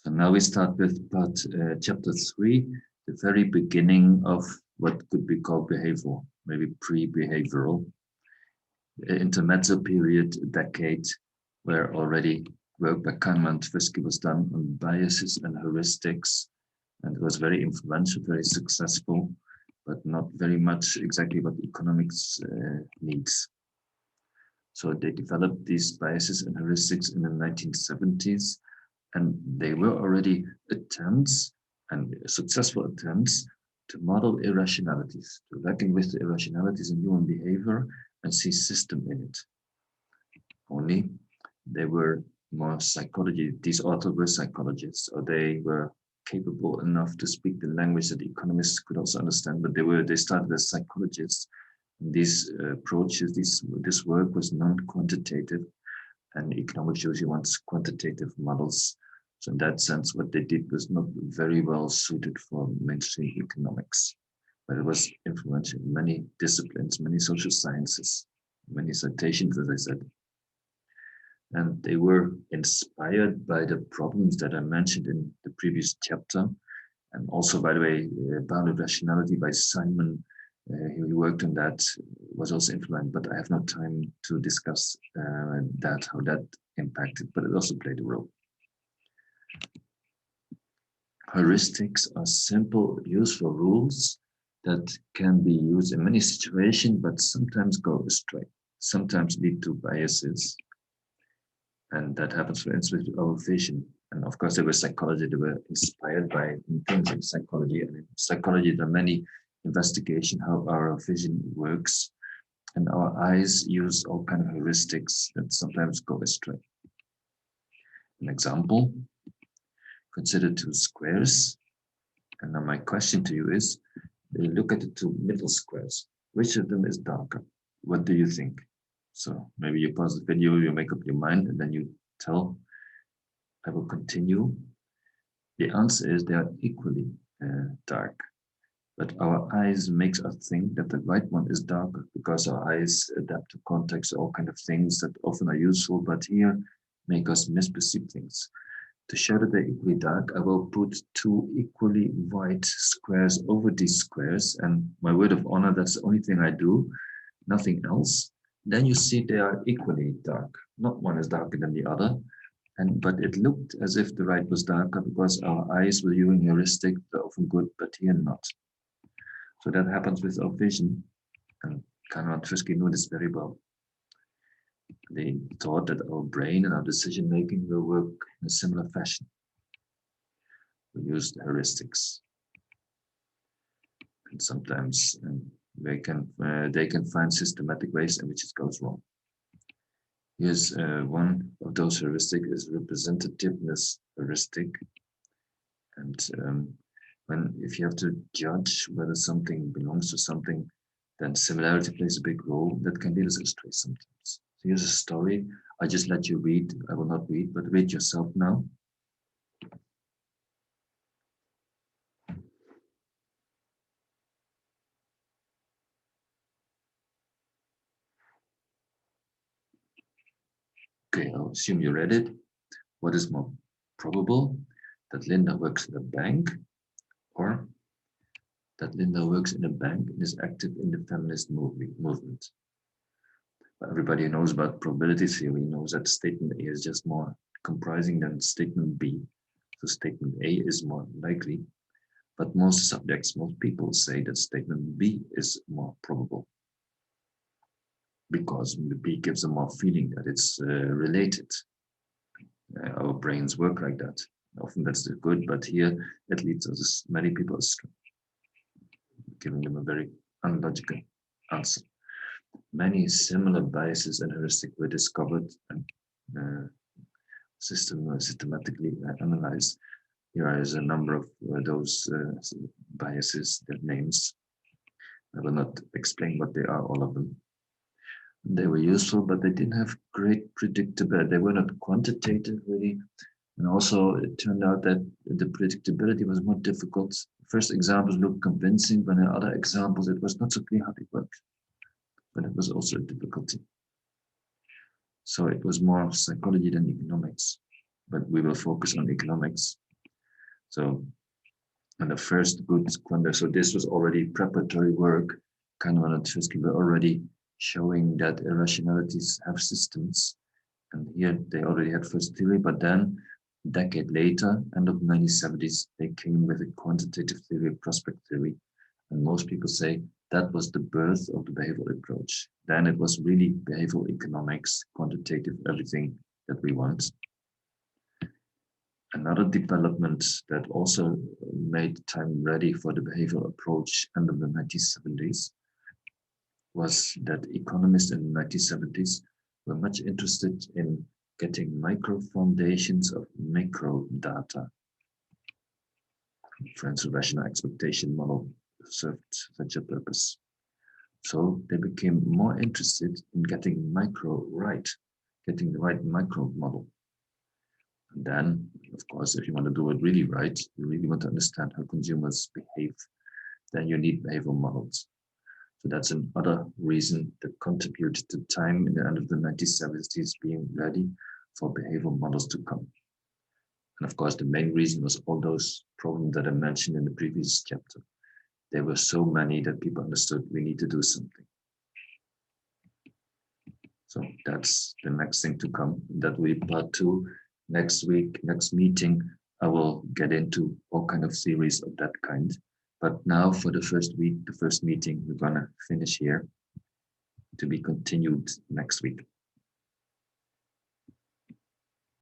So now we start with chapter 3, the very beginning of what could be called behavioral, maybe pre-behavioral. Intermezzo period, a decade, where already work by Kahneman Tversky was done on biases and heuristics, and it was very influential, very successful, but not very much exactly what economics needs. So they developed these biases and heuristics in the 1970s, and they were already attempts, and successful attempts, to model irrationalities, to reckon with the irrationalities in human behavior and see system in it. Only they were more psychology. These authors were psychologists, or they were capable enough to speak the language that the economists could also understand, but they started as psychologists. And these approaches, this work was non-quantitative, and economics usually wants quantitative models. So in that sense, what they did was not very well suited for mainstream economics, but it was influential in many disciplines, many social sciences, many citations, as I said. And they were inspired by the problems that I mentioned in the previous chapter. And also, by the way, bounded rationality by Simon, he worked on that, was also influenced, but I have no time to discuss how that impacted, but it also played a role. Heuristics are simple, useful rules that can be used in many situations, but sometimes go astray, sometimes lead to biases. And that happens, for instance, with our vision. And of course, they were psychology, they were inspired by things in psychology. And in psychology, there are many investigations how our vision works. And our eyes use all kinds of heuristics that sometimes go astray. An example, consider two squares. And now my question to you is, look at the two middle squares. Which of them is darker? What do you think? So maybe you pause the video, you make up your mind, and then you tell. I will continue. The answer is they are equally dark. But our eyes makes us think that the right one is darker because our eyes adapt to context, all kinds of things that often are useful, but here make us misperceive things. To show that they're equally dark, I will put two equally white squares over these squares, and my word of honor, that's the only thing I do, nothing else. Then you see they are equally dark. Not one is darker than the other, but it looked as if the right was darker because our eyes were using heuristics, they're often good, but here not. So that happens with our vision, and Kahneman Tversky knew this very well. They thought that our brain and our decision making will work in a similar fashion. We used heuristics, and sometimes they can find systematic ways in which it goes wrong. Here's one of those heuristics is representativeness heuristic, and if you have to judge whether something belongs to something, then similarity plays a big role. That can lead us astray sometimes. So here's a story. I just let you read. I will not read, but read yourself now. Okay, I'll assume you read it. What is more probable? That Linda works in a bank, or that Linda works in a bank and is active in the feminist movement? Everybody who knows about probability theory knows that statement A is just more comprising than statement B. So statement A is more likely, but most subjects, most people say that statement B is more probable because the B gives a more feeling that it's related. Our brains work like that. Often that's good, but here it leads us many people astray, giving them a very unlogical answer. Many similar biases and heuristics were discovered and systematically analyzed. Here is a number of those biases, their names. I will not explain what they are, all of them. They were useful, but they didn't have great predictability. They were not quantitative, really. And also, it turned out that the predictability was more difficult. First examples looked convincing, but in other examples, it was not so clear how they worked. But it was also a difficulty. So it was more psychology than economics. But we will focus on economics So, and the first good quantity, so this was already preparatory work. Kahneman and Tversky were already showing that irrationalities have systems. And here they already had first theory, but then a decade later, end of the 1970s, they came with a quantitative theory, prospect theory. And most people say that was the birth of the behavioral approach. Then it was really behavioral economics, quantitative, everything that we want. Another development that also made time ready for the behavioral approach end of the 1970s was that economists in the 1970s were much interested in getting micro foundations of macro data. For instance, rational expectation model served such a purpose. So they became more interested in getting micro right, getting the right micro model. And then, of course, if you want to do it really right, you really want to understand how consumers behave, then you need behavioral models. So that's another reason that contributed to time in the end of the 1970s being ready for behavioral models to come. And of course, the main reason was all those problems that I mentioned in the previous chapter. There were so many that people understood we need to do something. So that's the next thing to come. That will be part 2. Next week, next meeting, I will get into all kind of theories of that kind. But now for the first week, the first meeting, we're gonna finish here to be continued next week.